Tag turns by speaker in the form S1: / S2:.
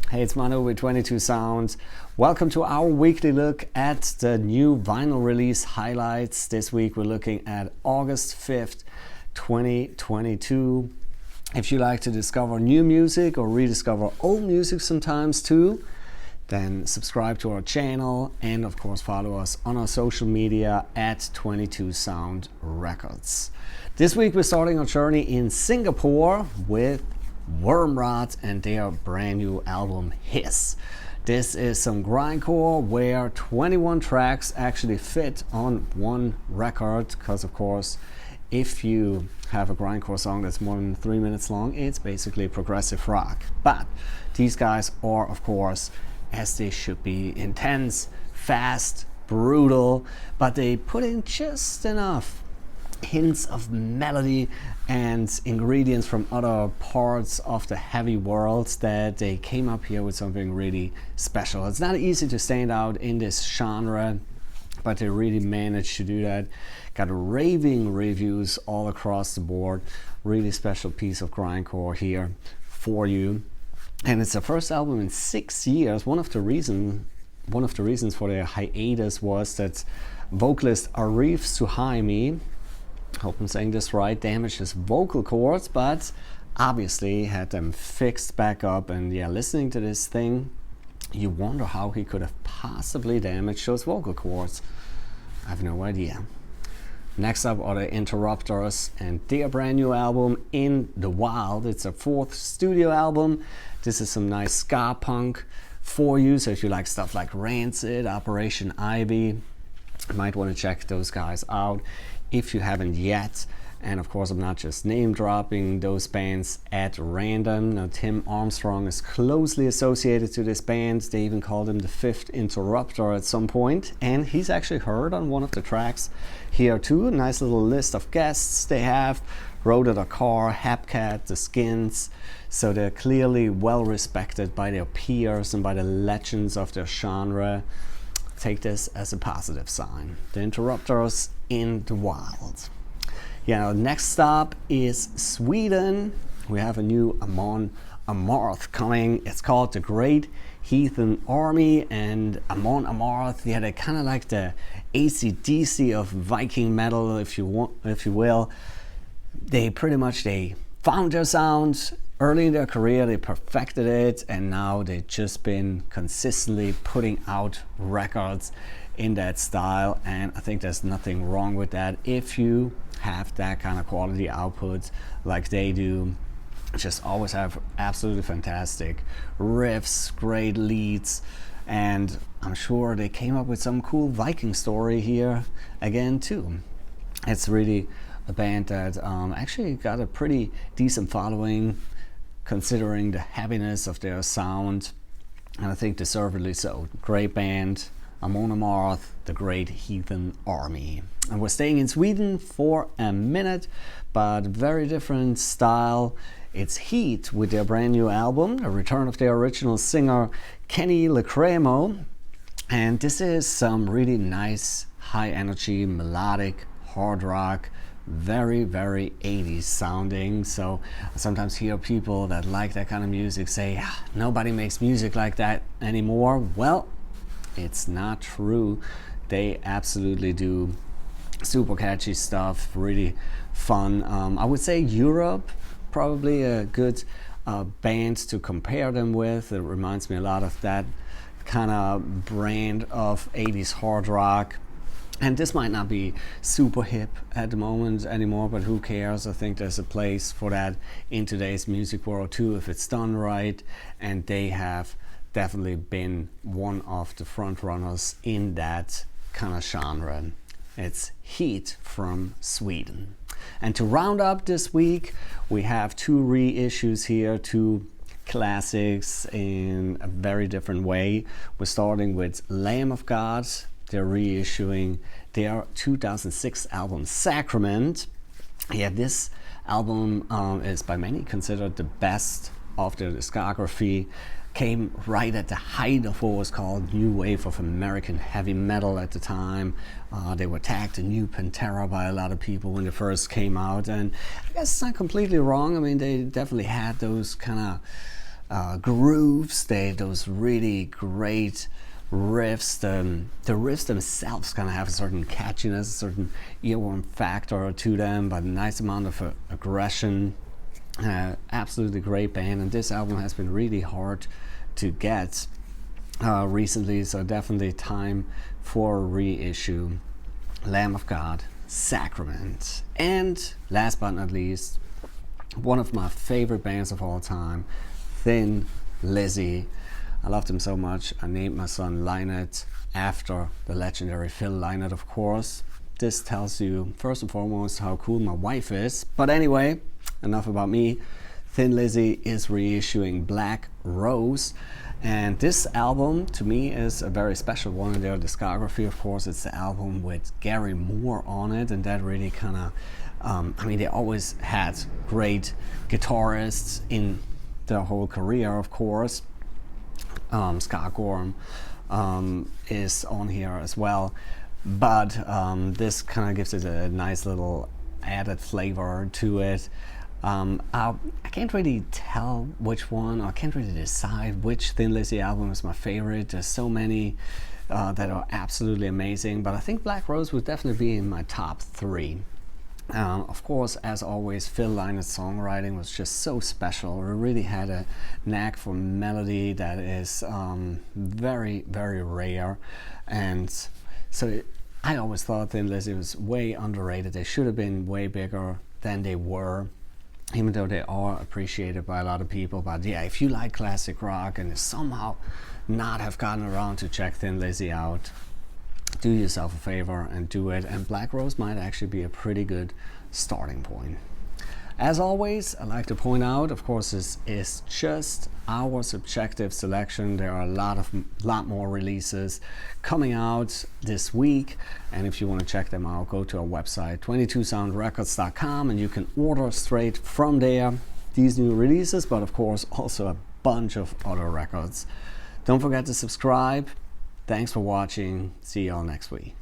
S1: Hey, it's Manu with 22 Sound. Welcome to our weekly look at the new vinyl release highlights. This week we're looking at August 5th, 2022. If you like to discover new music or rediscover old music sometimes too, then subscribe to our channel and of course follow us on our social media at 22 Sound Records. This week we're starting our journey in Singapore with Wormrot and their brand new album H.E.A.T. This is some grindcore where 21 tracks actually fit on one record, because of course if you have a grindcore song that's more than 3 minutes long, it's basically progressive rock. But these guys are, of course, as they should be, intense, fast, brutal, but they put in just enough hints of melody and ingredients from other parts of the heavy world that they came up here with something really special. It's not easy to stand out in this genre, but they really managed to do that. Got raving reviews all across the board. Really special piece of grindcore here for you. And it's the first album in 6 years. One of the reasons for their hiatus was that vocalist H.E.A.T, hope I'm saying this right, damaged his vocal cords, but obviously had them fixed back up. And yeah, listening to this thing, you wonder how he could have possibly damaged those vocal cords. I have no idea. Next up are the Interrupters and their brand new album In the Wild. It's a 4th studio album. This is some nice ska punk for you, so if you like stuff like Rancid, Operation Ivy, you might want to check those guys out if you haven't yet. And of course, I'm not just name dropping those bands at random. Now, Tim Armstrong is closely associated to this band. They even called him the 5th Interrupter at some point, and he's actually heard on one of the tracks here too. A nice little list of guests they have: Rhoda Dakar, H.E.A.T, The Skins. So they're clearly well respected by their peers and by the legends of their genre. Take this as a positive sign. The Interrupters, In the Wild. Yeah, next stop is Sweden. We have a new Amon Amarth coming. It's called The Great Heathen Army. And Amon Amarth, yeah, they're kind of like the AC/DC of Viking metal, if you will. They found their sound early in their career, they perfected it, and now they've just been consistently putting out records in that style. And I think there's nothing wrong with that if you have that kind of quality output like they do. Just always have absolutely fantastic riffs, great leads, and I'm sure they came up with some cool Viking story here again too. It's really a band that actually got a pretty decent following considering the heaviness of their sound, and I think deservedly so. Great band, Amon Amarth, The Great Heathen Army. And we're staying in Sweden for a minute, but very different style. It's H.E.A.T with their brand new album, a return of their original singer Kenny Lecremo. And this is some really nice, high energy, melodic, hard rock, very 80s sounding. So I sometimes hear people that like that kind of music say, nobody makes music like that anymore. Well, it's not true. They absolutely do. Super catchy stuff, really fun. I would say Europe, probably a good band to compare them with. It reminds me a lot of that kind of brand of 80s hard rock. And this might not be super hip at the moment anymore, but who cares? I think there's a place for that in today's music world too, if it's done right. And they have definitely been one of the front runners in that kind of genre. It's H.E.A.T from Sweden. And to round up this week, we have 2 reissues here, 2 classics in a very different way. We're starting with Lamb of God. They're reissuing their 2006 album Sacrament. Yeah, this album is by many considered the best of their discography. Came right at the height of what was called new wave of American heavy metal at the time. They were tagged the new Pantera by a lot of people when they first came out, and I guess it's not completely wrong. I mean, they definitely had those kind of grooves, those really great riffs. The riffs themselves kind of have a certain catchiness, a certain earworm factor to them, but a nice amount of aggression. Absolutely great band, and this album has been really hard to get recently, so definitely time for a reissue. Lamb of God, Sacrament, and last but not least, one of my favorite bands of all time, Thin Lizzy. I loved him so much, I named my son Lynette after the legendary Phil Lynott, of course. This tells you, first and foremost, how cool my wife is. But anyway, enough about me. Thin Lizzy is reissuing Black Rose, and this album to me is a very special one in their discography. Of course, it's the album with Gary Moore on it, and that really kind of I mean, they always had great guitarists in their whole career, of course. Scott Gorham is on here as well, but this kind of gives it a nice little added flavor to it. I can't really tell which one, or I can't really decide which Thin Lizzy album is my favorite. There's so many that are absolutely amazing, but I think Black Rose would definitely be in my top 3. Of course, as always, Phil Lynott's songwriting was just so special. He really had a knack for melody that is very, very rare. And so I always thought Thin Lizzy was way underrated. They should have been way bigger than they were, even though they are appreciated by a lot of people. But yeah, if you like classic rock and somehow not have gotten around to check Thin Lizzy out, do yourself a favor and do it, and Black Rose might actually be a pretty good starting point. As always, I like to point out, of course, this is just our subjective selection. There are a lot more releases coming out this week, and if you want to check them out, go to our website 22soundrecords.com, and you can order straight from there these new releases, but of course also a bunch of other records. Don't forget to subscribe. Thanks for watching. See y'all next week.